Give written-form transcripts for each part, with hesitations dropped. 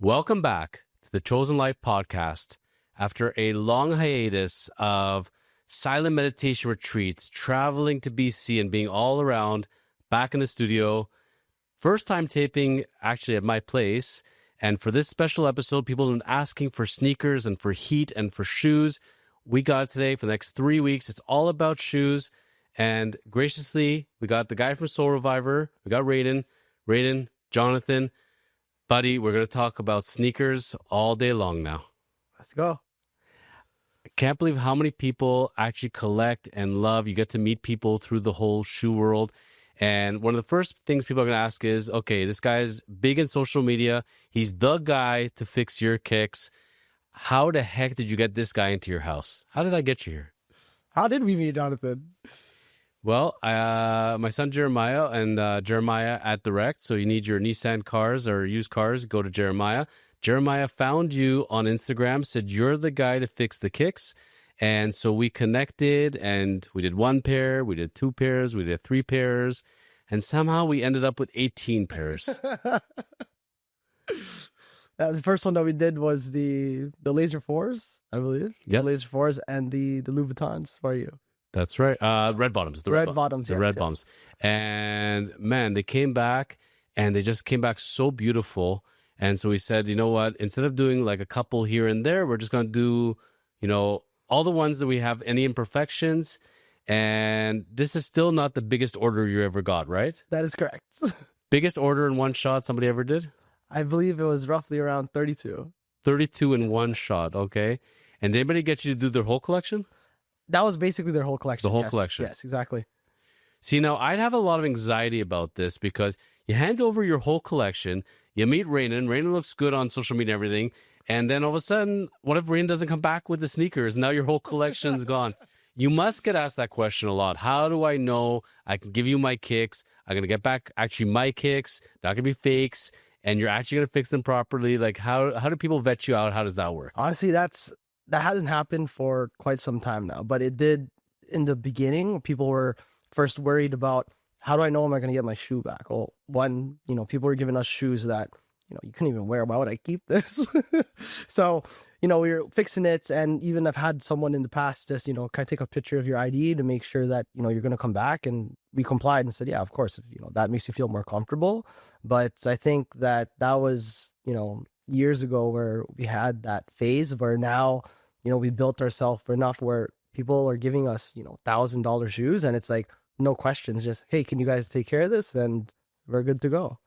Welcome back to the Chosen Life podcast. After a long hiatus of silent meditation retreats, traveling to BC and being all around, back in the studio, first time taping actually at my place. And for this special episode, people have been asking for sneakers and for heat and for shoes. We got it today for the next 3 weeks. It's all about shoes. And graciously, we got the guy from Soul Reviver. We got Ranen, Jonathan. Buddy, we're going to talk about sneakers all day long now. Let's go. I can't believe how many people actually collect and love. You get to meet people through the whole shoe world. And one of the first things people are going to ask is, okay, this guy's big in social media. He's the guy to fix your kicks. How the heck did you get this guy into your house? How did I get you here? How did we meet, Jonathan? Well, my son Jeremiah and Jeremiah at the Rec. So you need your Nissan cars or used cars, go to Jeremiah. Jeremiah found you on Instagram, said you're the guy to fix the kicks. And so we connected and we did 1 pair, we did 2 pairs, we did 3 pairs. And somehow we ended up with 18 pairs. The first one that we did was the Laser 4s, I believe. Yeah. The Laser 4s and the Louboutins for you. That's right. Red bottoms. The red bottoms. The red bottoms. And man, they came back and they just came back so beautiful. And so we said, you know what? Instead of doing like a couple here and there, we're just going to do, all the ones that we have any imperfections. And this is still not the biggest order you ever got, right? That is correct. Biggest order in one shot somebody ever did? I believe it was roughly around 32. 32 in one shot, okay. And did anybody get you to do their whole collection? That was basically their whole collection. The whole collection. Yes, exactly. See, now I'd have a lot of anxiety about this because you hand over your whole collection, you meet Ranen. Ranen looks good on social media and everything. And then all of a sudden, what if Ranen doesn't come back with the sneakers? Now your whole collection's gone. You must get asked that question a lot. How do I know I can give you my kicks? I'm going to get back actually my kicks, not going to be fakes, and you're actually going to fix them properly. Like how do people vet you out? How does that work? Honestly, that hasn't happened for quite some time now, but it did in the beginning. People were first worried about, how do I know am I going to get my shoe back? Well, one, people were giving us shoes that, you couldn't even wear. Why would I keep this? So, we were fixing it. And even I've had someone in the past just, can I take a picture of your ID to make sure that, you're going to come back? And we complied and said, yeah, of course, if, that makes you feel more comfortable. But I think that was, years ago where we had that phase where now, we built ourselves enough where people are giving us, $1,000 shoes. And it's like, no questions, just, hey, can you guys take care of this? And we're good to go.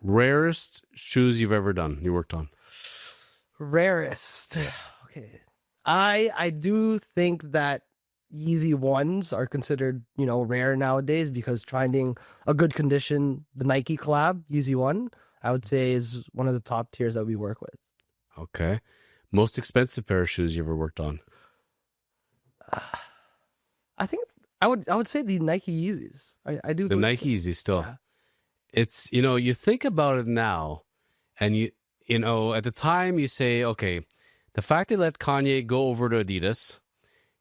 Rarest shoes you've ever done, you worked on? Rarest. Okay. I do think that Yeezy 1s are considered, rare nowadays because finding a good condition, the Nike collab, Yeezy 1, I would say is one of the top tiers that we work with. Okay. Most expensive pair of shoes you ever worked on? I think I would say the Nike Yeezys. I do. The Nike Yeezys still. Yeah. It's, you think about it now and you at the time you say, okay, the fact they let Kanye go over to Adidas,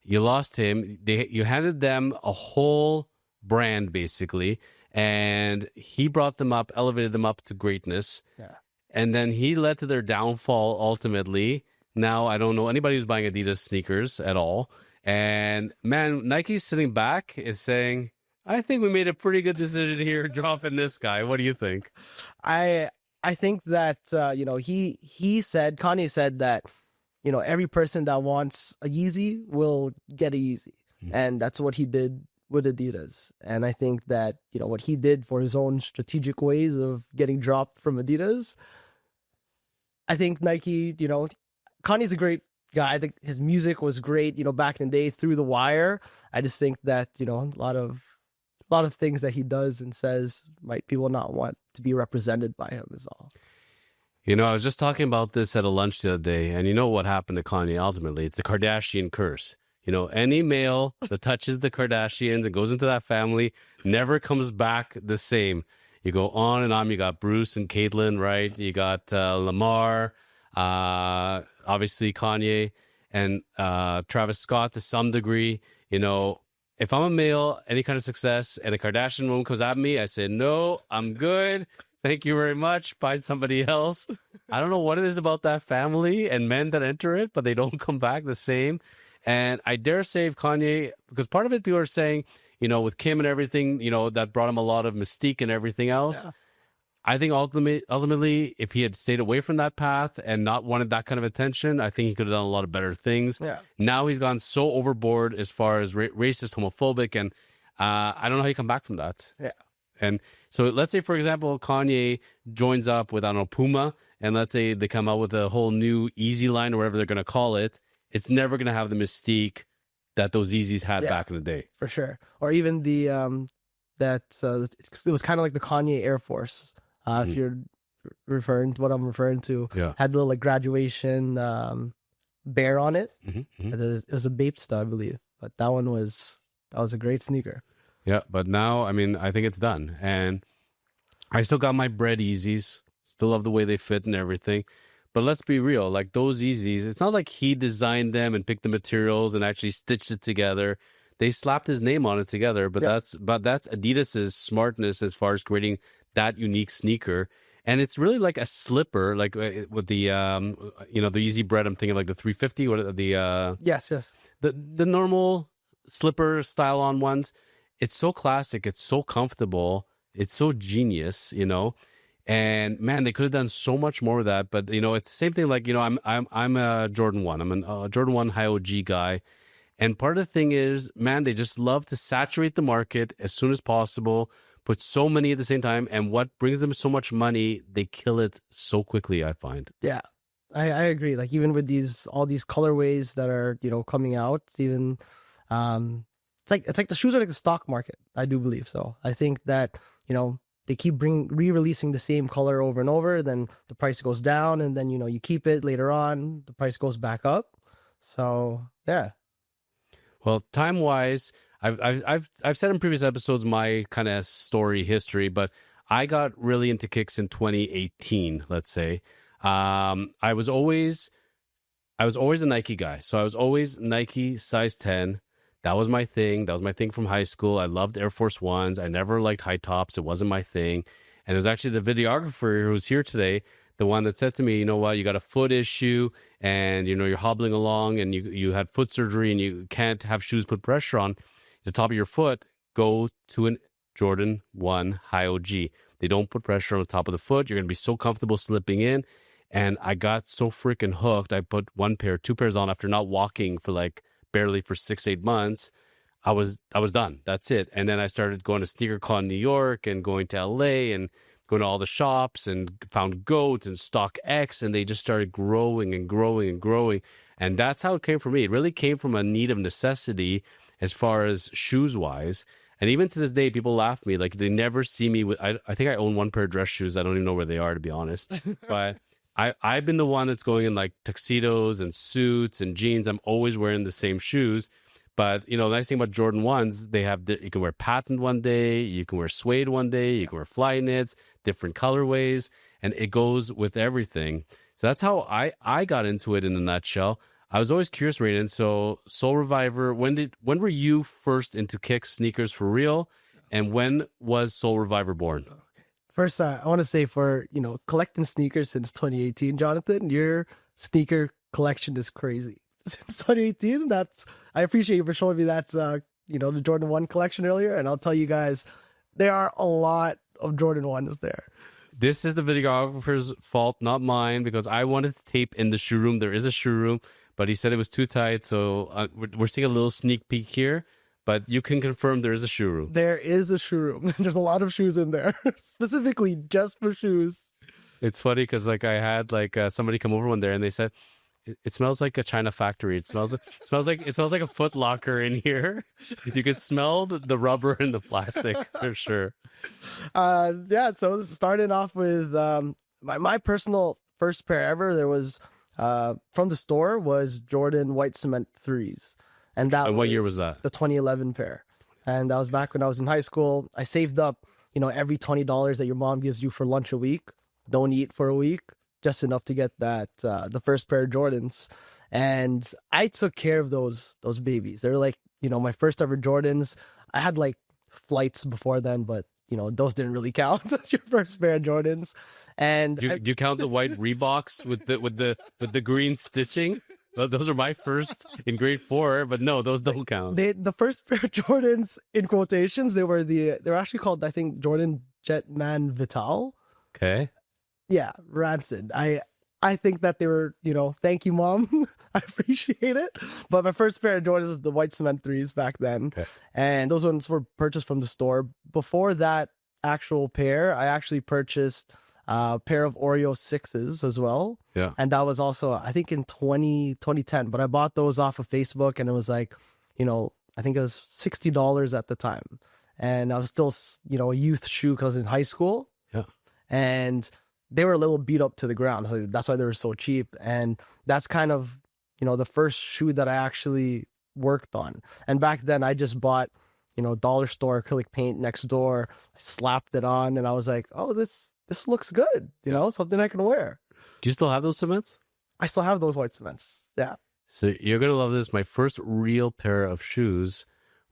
you lost him. You handed them a whole brand basically, and he brought them up, elevated them up to greatness. Yeah. And then he led to their downfall ultimately. Now, I don't know anybody who's buying Adidas sneakers at all. And man, Nike's sitting back is saying, I think we made a pretty good decision here dropping this guy. What do you think? I think that, Kanye said that, every person that wants a Yeezy will get a Yeezy. Mm-hmm. And that's what he did with Adidas. And I think that, what he did for his own strategic ways of getting dropped from Adidas, I think Nike, Kanye's a great guy. I think his music was great, back in the day through the wire. I just think that, a lot of things that he does and says might people not want to be represented by him is all. I was just talking about this at a lunch the other day, and you know what happened to Kanye ultimately? It's the Kardashian curse. Any male that touches the Kardashians and goes into that family never comes back the same. You go on and on. You got Bruce and Caitlyn, right? You got Lamar, obviously Kanye, and Travis Scott to some degree. If I'm a male, any kind of success, and a Kardashian woman comes at me, I say, no, I'm good. Thank you very much. Find somebody else. I don't know what it is about that family and men that enter it, but they don't come back the same. And I dare say if Kanye, because part of it, people are saying, with Kim and everything, that brought him a lot of mystique and everything else. Yeah. I think ultimately, if he had stayed away from that path and not wanted that kind of attention, I think he could have done a lot of better things. Yeah. Now he's gone so overboard as far as racist, homophobic, and I don't know how you come back from that. Yeah. And so let's say, for example, Kanye joins up with, I don't know, Puma, and let's say they come out with a whole new Yeezy line or whatever they're going to call it. It's never going to have the mystique that those Yeezys had back in the day. For sure. Or even the, it was kind of like the Kanye Air Force. If you're referring to what I'm referring to, had the little like graduation bear on it. Mm-hmm. It was a Bapesta, I believe, but that was a great sneaker. Yeah, but now, I mean, I think it's done. And I still got my bread Yeezys. Still love the way they fit and everything. But let's be real, like those Yeezys, it's not like he designed them and picked the materials and actually stitched it together. They slapped his name on it together, but that's Adidas's smartness as far as creating that unique sneaker. And it's really like a slipper, like with the the Yeezy bread. I'm thinking like the 350, yes, the normal slipper style on ones. It's so classic. It's so comfortable. It's so genius, And man, they could have done so much more with that. But it's the same thing. Like I'm a Jordan 1. I'm a Jordan 1 high OG guy. And part of the thing is, man, they just love to saturate the market as soon as possible, put so many at the same time, and what brings them so much money, they kill it so quickly, I find. Yeah, I agree. Like even with all these colorways that are coming out, even it's like the shoes are like the stock market. I do believe so. I think that they keep re-releasing the same color over and over, then the price goes down, and then you keep it later on, the price goes back up. So yeah. Well, time-wise, I've said in previous episodes my kind of story history, but I got really into kicks in 2018. Let's say I was always a Nike guy, so I was always Nike size 10. That was my thing. That was my thing from high school. I loved Air Force Ones. I never liked high tops. It wasn't my thing. And it was actually the videographer who's here today, the one that said to me, you know what, you got a foot issue and, you're hobbling along and you had foot surgery and you can't have shoes put pressure on the top of your foot. Go to an Jordan 1 high OG. They don't put pressure on the top of the foot. You're going to be so comfortable slipping in. And I got so freaking hooked. I put two pairs on after not walking for barely for 6-8 months. I was done. That's it. And then I started going to SneakerCon New York and going to LA and going to all the shops and found GOAT and Stock X, and they just started growing and growing and growing. And that's how it came for me. It really came from a need of necessity as far as shoes wise. And even to this day, people laugh at me. Like they never see me with, I think I own one pair of dress shoes. I don't even know where they are, to be honest. But I've been the one that's going in like tuxedos and suits and jeans. I'm always wearing the same shoes. But, the nice thing about Jordan 1s, they have, you can wear patent one day, you can wear suede one day, you can wear fly knits, different colorways, and it goes with everything. So that's how I got into it in a nutshell. I was always curious, Ranen. So Soul Reviver, when were you first into kicks, sneakers for real? And when was Soul Reviver born? First, I want to say for, collecting sneakers since 2018, Jonathan, your sneaker collection is crazy. Since 2018, I appreciate you for showing me that's, the Jordan 1 collection earlier. And I'll tell you guys, there are a lot of Jordan 1s there. This is the videographer's fault, not mine, because I wanted to tape in the shoe room. There is a shoe room, but he said it was too tight. So we're seeing a little sneak peek here. But you can confirm there is a shoe room. There is a shoe room. There's a lot of shoes in there, specifically just for shoes. It's funny because I had somebody come over one day and they said, it smells like a China factory. It smells like a Foot Locker in here. If you could smell the rubber and the plastic, for sure. So starting off with my personal first pair ever, there was from the store was Jordan White Cement 3s. And what year was that? The 2011 pair. And that was back when I was in high school. I saved up, every $20 that your mom gives you for lunch a week. Don't eat for a week. Just enough to get that, the first pair of Jordans. And I took care of those babies. They're my first ever Jordans. I had flights before then, but, those didn't really count as your first pair of Jordans. And Do you count the white Reeboks with the green stitching? Well, those are my first in grade 4, but no, those don't count. the first pair of Jordans, in quotations, they were actually called, I think, Jordan Jetman Vital. Okay. Yeah, rancid. I think that they were, thank you, Mom. I appreciate it. But my first pair of Jordans was the white cement 3s back then. Okay. And those ones were purchased from the store. Before that actual pair, I actually purchased a pair of Oreo 6s as well. Yeah. And that was also, I think, in 2010. But I bought those off of Facebook, and it was like, I think it was $60 at the time. And I was still, a youth shoe because I was in high school. Yeah. And they were a little beat up to the ground. So that's why they were so cheap. And that's kind of, the first shoe that I actually worked on. And back then I just bought, dollar store acrylic paint next door. I slapped it on and I was like, oh, this looks good. Something I can wear. Do you still have those cements? I still have those white cements. Yeah. So you're going to love this. My first real pair of shoes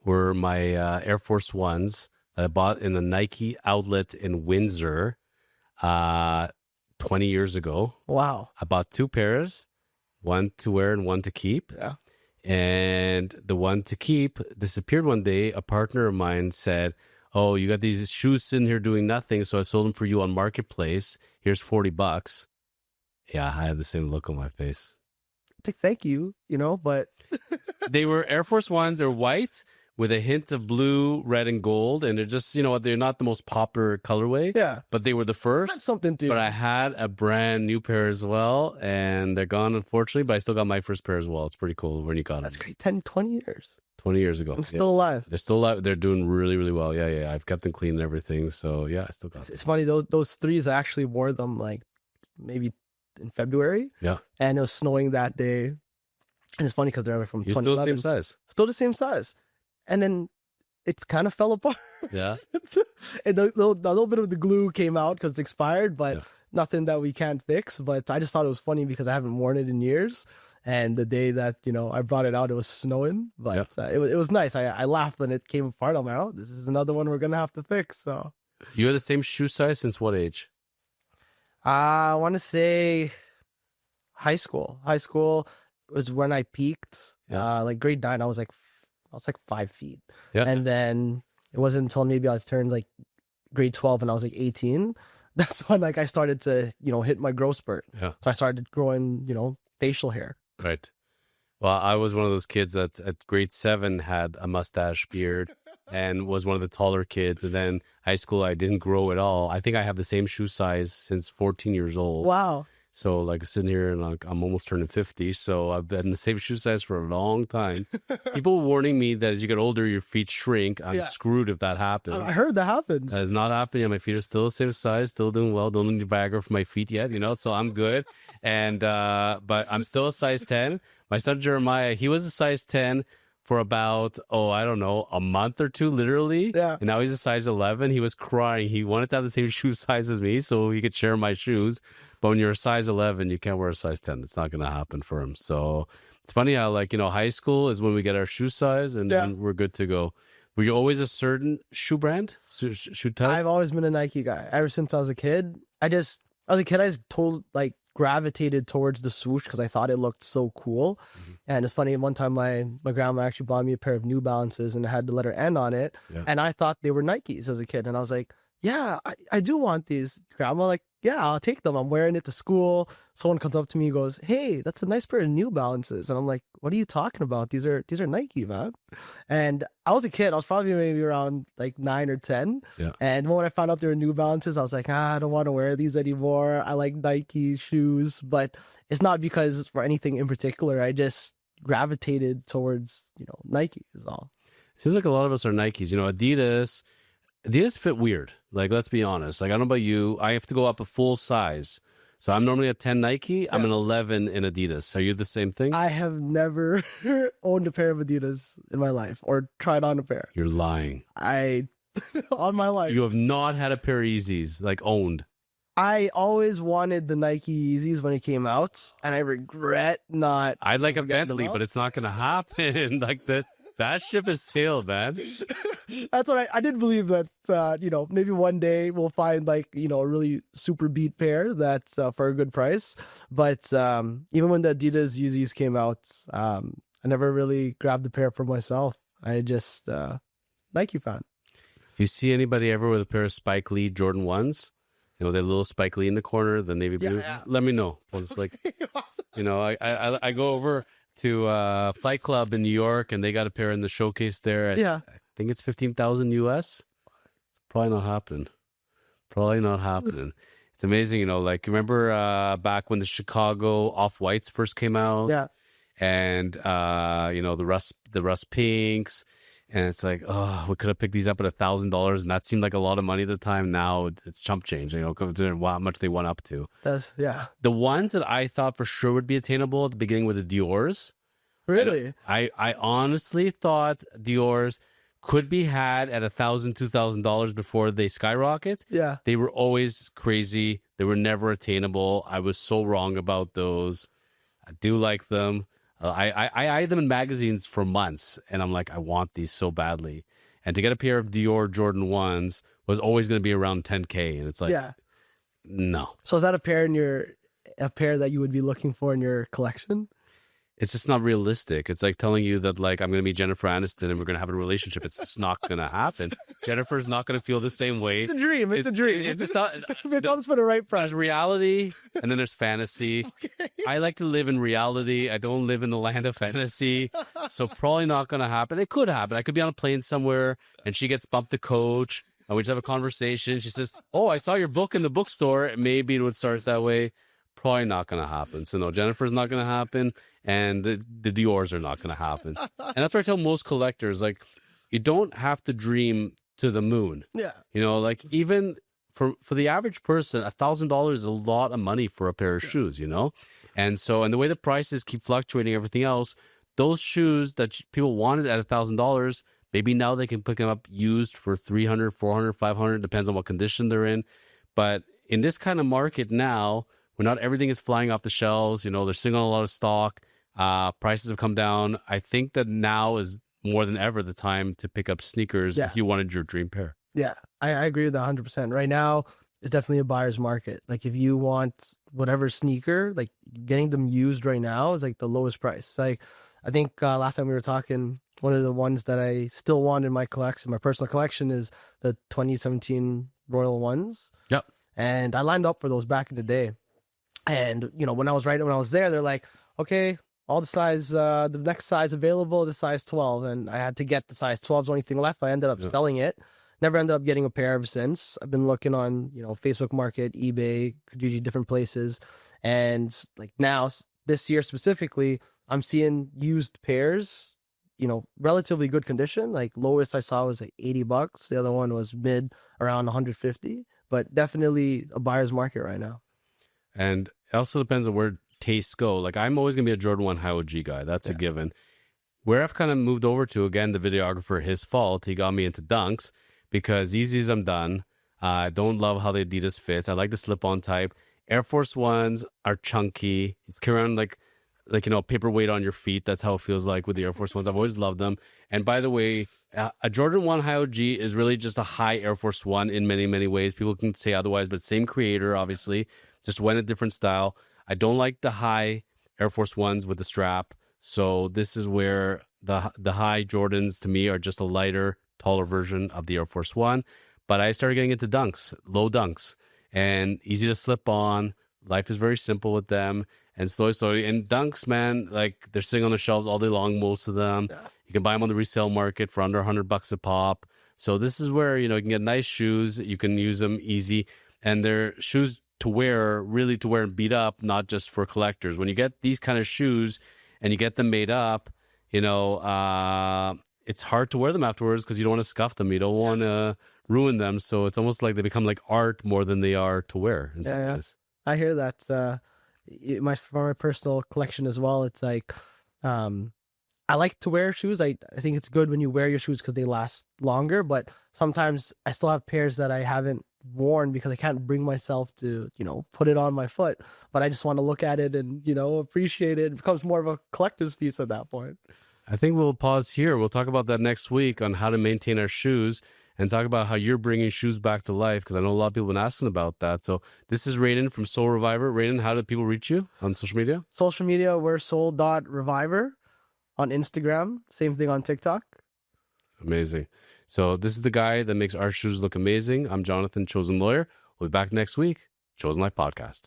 were my Air Force Ones that I bought in the Nike outlet in Windsor 20 years ago. Wow. I bought 2 pairs, one to wear and one to keep. Yeah. And the one to keep disappeared one day. A partner of mine said, oh, you got these shoes sitting here doing nothing, so I sold them for you on Marketplace. Here's $40. Yeah, I had the same look on my face. Thank you, but... They were Air Force Ones. They're white with a hint of blue, red, and gold. And they're just, they're not the most popular colorway. Yeah. But they were the first. That's something too. But I had a brand new pair as well. And they're gone, unfortunately. But I still got my first pair as well. It's pretty cool when you got them. That's great. 10, 20 years. 20 years ago. I'm still alive. They're still alive. They're doing really, really well. Yeah. I've kept them clean and everything. So, yeah, I still got them. It's funny. Those 3s, I actually wore them like maybe in February. Yeah. And it was snowing that day. And it's funny because they're from 2011. You're still the same size. Still the same size. And then it kind of fell apart. Yeah. And a little bit of the glue came out because it's expired, but nothing that we can't fix. But I just thought it was funny because I haven't worn it in years. And the day that, I brought it out, it was snowing. But it was nice. I laughed when it came apart. I'm like, oh, this is another one we're going to have to fix. So You had the same shoe size since what age? I want to say high school. High school was when I peaked. Like grade 9, I was like 5 feet. Yeah. And then it wasn't until maybe I was turned like grade 12 and I was like 18. That's when I started to, hit my growth spurt. Yeah. So I started growing, facial hair. Right. Well, I was one of those kids that at grade 7 had a mustache, beard, and was one of the taller kids. And then high school, I didn't grow at all. I think I have the same shoe size since 14 years old. Wow. So like sitting here and like I'm almost turning 50. So I've been the same shoe size for a long time. People warning me that as you get older, your feet shrink. I'm screwed if that happens. I heard that happens. That is not happening. My feet are still the same size, still doing well. Don't need Viagra for my feet yet, so I'm good. And, but I'm still a size 10. My son Jeremiah, he was a size 10 for about, I don't know, a month or two, literally. Yeah. And now he's a size 11. He was crying. He wanted to have the same shoe size as me so he could share my shoes. But when you're a size 11, you can't wear a size 10. It's not going to happen for him. So it's funny how, high school is when we get our shoe size and then we're good to go. Were you always a certain shoe brand, shoe type? I've always been a Nike guy ever since I was a kid. I just gravitated towards the swoosh because I thought it looked so cool. Mm-hmm. And it's funny, one time my grandma actually bought me a pair of New Balances and it had the letter N on it. Yeah. And I thought they were Nikes as a kid. And I was like, yeah, I do want these. Grandma, like, yeah, I'll take them. I'm wearing it to school. Someone comes up to me and goes, hey, that's a nice pair of New Balances. And I'm like, what are you talking about? These are Nike, man. And I was a kid. I was probably maybe around like 9 or 10. Yeah. And when I found out they were New Balances, I was like, I don't want to wear these anymore. I like Nike shoes. But it's not because it's for anything in particular. I just gravitated towards, Nike is all. Seems like a lot of us are Nikes. Adidas fit weird. Like, let's be honest. Like, I don't know about you. I have to go up a full size. So I'm normally a 10 Nike. Yeah. I'm an 11 in Adidas. Are you the same thing? I have never owned a pair of Adidas in my life or tried on a pair. You're lying. On my life. You have not had a pair of Yeezys, like, owned. I always wanted the Nike Yeezys when it came out, and I regret not. I'd like a Bentley, but it's not going to happen. Like that. That ship has sailed, man. That's what I did believe that, maybe one day we'll find like, a really super beat pair that's for a good price. But even when the Adidas Yeezys came out, I never really grabbed the pair for myself. I just Nike fan. If you see anybody ever with a pair of Spike Lee Jordan 1s, that little Spike Lee in the corner, the navy blue, let me know. It's like, I go over to Fight Club in New York, and they got a pair in the showcase there. I think it's 15,000 US. It's probably not happening. It's amazing, like, remember back when the Chicago Off-Whites first came out? Yeah. And, the Rust Pinks. And it's like, oh, we could have picked these up at $1,000, and that seemed like a lot of money at the time. Now it's chump change, considering how much they went up to. The ones that I thought for sure would be attainable at the beginning were the Dior's. Really? I honestly thought Dior's could be had at $1,000, $2,000 before they skyrocket. Yeah. They were always crazy. They were never attainable. I was so wrong about those. I do like them. I eyed them in magazines for months, and I'm like, I want these so badly. And to get a pair of Dior Jordan 1s was always going to be around $10K, and it's like, no. So is that a pair that you would be looking for in your collection? It's just not realistic. It's like telling you that, like, I'm going to meet Jennifer Aniston and we're going to have a relationship. It's just not going to happen. Jennifer's not going to feel the same way. It's a dream. It's a dream. It's just not. If it comes for the right price. There's reality, and then there's fantasy. Okay. I like to live in reality. I don't live in the land of fantasy. So probably not going to happen. It could happen. I could be on a plane somewhere, and she gets bumped to coach, and we just have a conversation. She says, oh, I saw your book in the bookstore. Maybe it would start that way. Probably not going to happen. So no, Jennifer's not going to happen, and the Dior's are not going to happen. And that's what I tell most collectors, like, you don't have to dream to the moon. Yeah. Like, even for the average person, $1,000 is a lot of money for a pair of shoes, And the way the prices keep fluctuating, everything else, those shoes that people wanted at $1,000, maybe now they can pick them up used for $300, $400, $500, depends on what condition they're in. But in this kind of market now, where not everything is flying off the shelves, they're sitting on a lot of stock, prices have come down. I think that now is more than ever the time to pick up sneakers if you wanted your dream pair. Yeah, I agree with that 100%. Right now, it's definitely a buyer's market. Like, if you want whatever sneaker, like, getting them used right now is like the lowest price. Like, I think last time we were talking, one of the ones that I still want in my collection, my personal collection, is the 2017 Royal Ones. Yep. And I lined up for those back in the day. And, when I was there, they're like, okay, all the next size available is size 12. And I had to get the size 12's the only thing left. I ended up selling it. Never ended up getting a pair ever since. I've been looking on, Facebook Market, eBay, Kijiji, different places. And like now, this year specifically, I'm seeing used pairs, relatively good condition. Like, lowest I saw was like $80. The other one was mid, around 150. But definitely a buyer's market right now. And it also depends on where tastes go. Like, I'm always going to be a Jordan 1 high OG guy. That's a given. Where I've kind of moved over to, again, the videographer, his fault. He got me into dunks because Yeezys I'm done. I don't love how the Adidas fits. I like the slip-on type. Air Force Ones are chunky. It's carry around like paperweight on your feet. That's how it feels like with the Air Force Ones. I've always loved them. And by the way, a Jordan 1 high OG is really just a high Air Force One in many, many ways. People can say otherwise, but same creator, obviously. Just went a different style. I don't like the high Air Force Ones with the strap. So this is where the high Jordans to me are just a lighter, taller version of the Air Force One. But I started getting into dunks, low dunks, and easy to slip on. Life is very simple with them. And slowly. And dunks, man, like, they're sitting on the shelves all day long, most of them. Yeah. You can buy them on the resale market for under $100 a pop. So this is where, you can get nice shoes. You can use them easy. And they're shoes really to wear and beat up, not just for collectors. When you get these kind of shoes and you get them made up, it's hard to wear them afterwards because you don't want to scuff them. You don't want to ruin them. So it's almost like they become like art more than they are to wear. Yeah. I hear that. For my personal collection as well, it's like, I like to wear shoes. I think it's good when you wear your shoes because they last longer, but sometimes I still have pairs that I haven't worn because I can't bring myself to, put it on my foot, but I just want to look at it and, appreciate it. It becomes more of a collector's piece at that point. I think we'll pause here. We'll talk about that next week on how to maintain our shoes and talk about how you're bringing shoes back to life, because I know a lot of people have been asking about that. So this is Ranen from Soul Reviver. Ranen, how do people reach you on social media? Social media, we're soul.reviver on Instagram. Same thing on TikTok. Amazing. So this is the guy that makes our shoes look amazing. I'm Jonathan, Chosen Lawyer. We'll be back next week. Chosen Life Podcast.